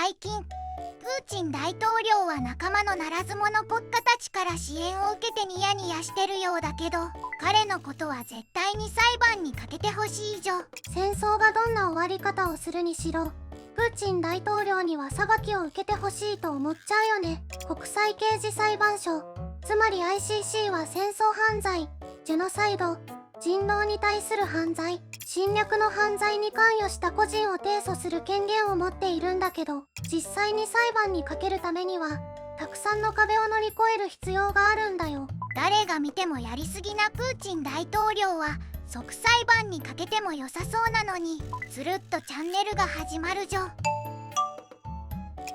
最近プーチン大統領は仲間のならず者国家たちから支援を受けてニヤニヤしてるようだけど、彼のことは絶対に裁判にかけてほしい以上。戦争がどんな終わり方をするにしろ、プーチン大統領には裁きを受けてほしいと思っちゃうよね。国際刑事裁判所、つまり ICC は戦争犯罪、ジェノサイド、人道に対する犯罪、侵略の犯罪に関与した個人を提訴する権限を持っているんだけど、実際に裁判にかけるためにはたくさんの壁を乗り越える必要があるんだよ。誰が見てもやりすぎなプーチン大統領は即裁判にかけても良さそうなのに、つるっとチャンネルが始まるじょ。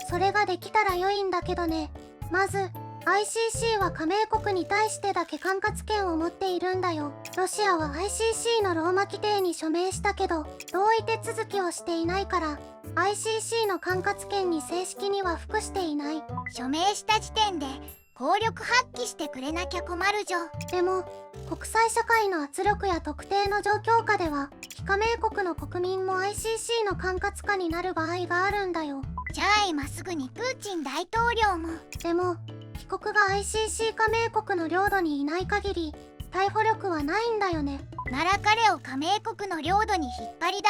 それができたら良いんだけどね。まず ICC は加盟国に対してだけ管轄権を持っているんだよ。ロシアは ICC のローマ規定に署名したけど同意手続きをしていないから ICC の管轄権に正式には服していない。署名した時点で効力発揮してくれなきゃ困るじょ。でも国際社会の圧力や特定の状況下では非加盟国の国民も ICC の管轄下になる場合があるんだよ。じゃあ今すぐにプーチン大統領も。でも被告が ICC 加盟国の領土にいない限り逮捕力はないんだよね。なら彼を加盟国の領土に引っ張り出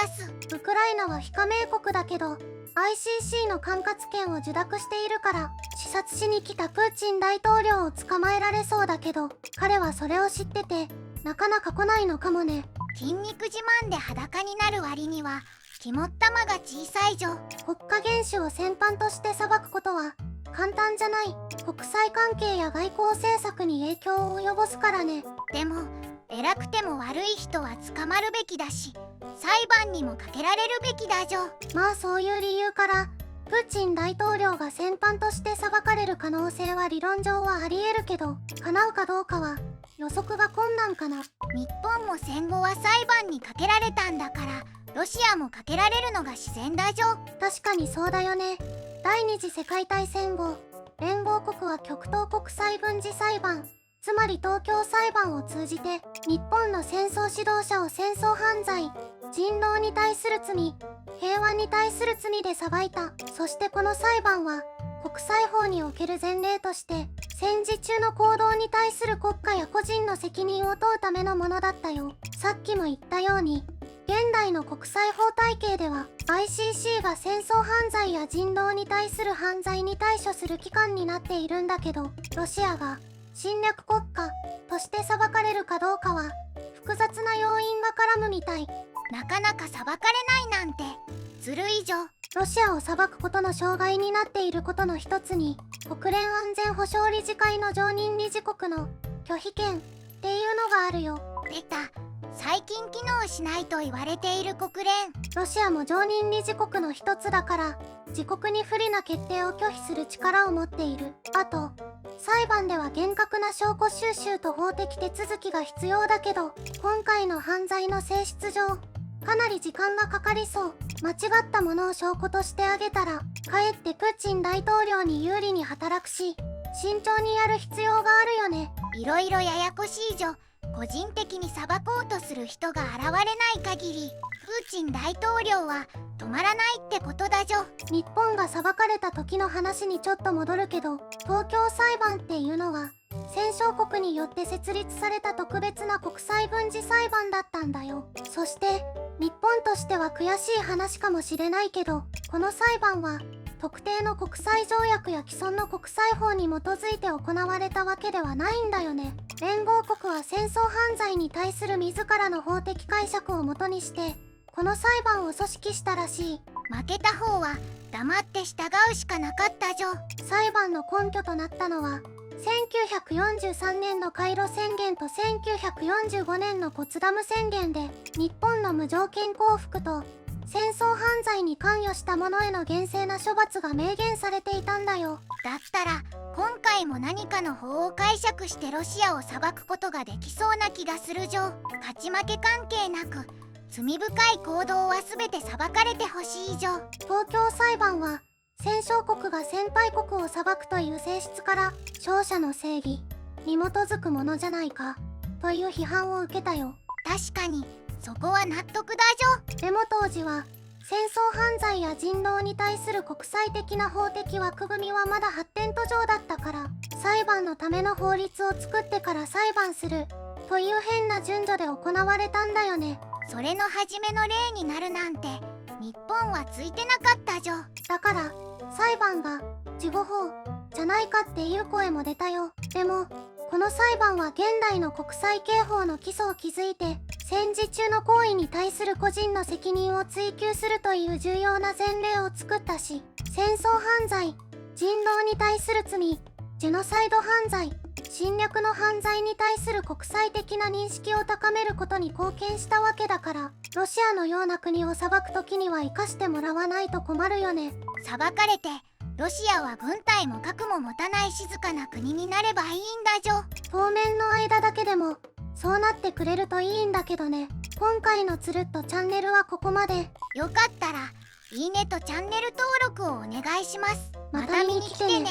す。ウクライナは非加盟国だけど ICC の管轄権を受諾しているから視察しに来たプーチン大統領を捕まえられそうだけど、彼はそれを知っててなかなか来ないのかもね。筋肉自慢で裸になる割には肝っ玉が小さいじょ。国家元首を戦犯として裁くことは簡単じゃない。国際関係や外交政策に影響を及ぼすからね。でも偉くても悪い人は捕まるべきだし、裁判にもかけられるべきだじょ。まあそういう理由からプーチン大統領が戦犯として裁かれる可能性は理論上はありえるけど、叶うかどうかは予測が困難かな。日本も戦後は裁判にかけられたんだから、ロシアもかけられるのが自然だじょ。確かにそうだよね。第二次世界大戦後、連合国は極東国際軍事裁判、つまり東京裁判を通じて日本の戦争指導者を戦争犯罪、人道に対する罪、平和に対する罪で裁いた。そしてこの裁判は国際法における前例として戦時中の行動に対する国家や個人の責任を問うためのものだったよ。さっきも言ったように現代の国際法体系では ICC が戦争犯罪や人道に対する犯罪に対処する機関になっているんだけど、ロシアが侵略国家として裁かれるかどうかは複雑な要因が絡むみたい。なかなか裁かれないなんてずるいじょ。ロシアを裁くことの障害になっていることの一つに国連安全保障理事会の常任理事国の拒否権っていうのがあるよ。出た。最近機能しないと言われている国連。ロシアも常任理事国の一つだから自国に不利な決定を拒否する力を持っている。あと裁判では厳格な証拠収集と法的手続きが必要だけど、今回の犯罪の性質上かなり時間がかかりそう。間違ったものを証拠としてあげたらかえってプーチン大統領に有利に働くし、慎重にやる必要があるよね。いろいろややこしいじょ。個人的に裁こうとする人が現れない限りプーチン大統領は止まらないってことだじょ。日本が裁かれた時の話にちょっと戻るけど、東京裁判っていうのは戦勝国によって設立された特別な国際軍事裁判だったんだよ。そして日本としては悔しい話かもしれないけど、この裁判は特定の国際条約や既存の国際法に基づいて行われたわけではないんだよね。連合国は戦争犯罪に対する自らの法的解釈をもとにしてこの裁判を組織したらしい。負けた方は黙って従うしかなかったじょ。裁判の根拠となったのは1943年のカイロ宣言と1945年のポツダム宣言で、日本の無条件降伏と戦争犯罪に関与した者への厳正な処罰が明言されていたんだよ。だったら今回も何かの法を解釈してロシアを裁くことができそうな気がするじょ。勝ち負け関係なく罪深い行動は全て裁かれてほしいじょ。東京裁判は戦勝国が戦敗国を裁くという性質から勝者の正義に基づくものじゃないかという批判を受けたよ。確かにそこは納得だじょ。でも当時は戦争犯罪や人狼に対する国際的な法的枠組みはまだ発展途上だったから、裁判のための法律を作ってから裁判するという変な順序で行われたんだよね。それの初めの例になるなんて日本はついてなかったじょ。だから裁判が事後法じゃないかっていう声も出たよ。でもこの裁判は現代の国際刑法の基礎を築いて、戦時中の行為に対する個人の責任を追及するという重要な前例を作ったし、戦争犯罪、人狼に対する罪、ジェノサイド犯罪、侵略の犯罪に対する国際的な認識を高めることに貢献したわけだから、ロシアのような国を裁く時には生かしてもらわないと困るよね。裁かれてロシアは軍隊も核も持たない静かな国になればいいんだじょ。当面の間だけでもそうなってくれるといいんだけどね。今回のつるっとチャンネルはここまで。よかったらいいねとチャンネル登録をお願いします。また見に来てね。